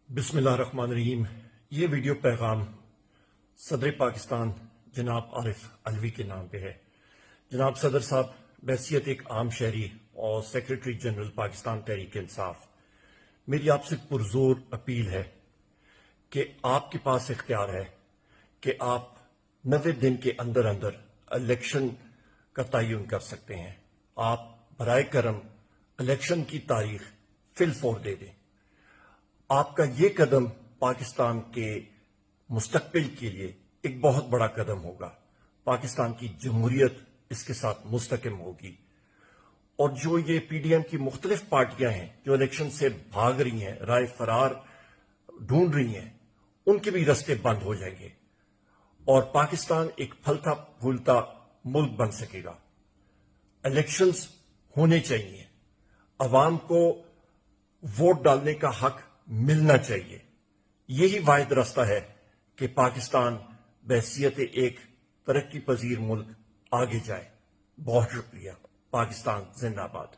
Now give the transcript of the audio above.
بسم اللہ الرحمن الرحیم۔ یہ ویڈیو پیغام صدر پاکستان جناب عارف علوی کے نام پہ ہے۔ جناب صدر صاحب، بحیثیت ایک عام شہری اور سیکرٹری جنرل پاکستان تحریک انصاف، میری آپ سے پرزور اپیل ہے کہ آپ کے پاس اختیار ہے کہ آپ 90 دن کے اندر الیکشن کا تعین کر سکتے ہیں۔ آپ برائے کرم الیکشن کی تاریخ فی الفور دے دیں۔ آپ کا یہ قدم پاکستان کے مستقبل کے لیے ایک بہت بڑا قدم ہوگا۔ پاکستان کی جمہوریت اس کے ساتھ مستحکم ہوگی، اور جو یہ پی ڈی ایم کی مختلف پارٹیاں ہیں جو الیکشن سے بھاگ رہی ہیں، رائے فرار ڈھونڈ رہی ہیں، ان کے بھی رستے بند ہو جائیں گے اور پاکستان ایک پھلتا پھولتا ملک بن سکے گا۔ الیکشنز ہونے چاہیے، عوام کو ووٹ ڈالنے کا حق ملنا چاہیے۔ یہی واحد راستہ ہے کہ پاکستان بحیثیت ایک ترقی پذیر ملک آگے جائے۔ بہت شکریہ۔ پاکستان زندہ باد۔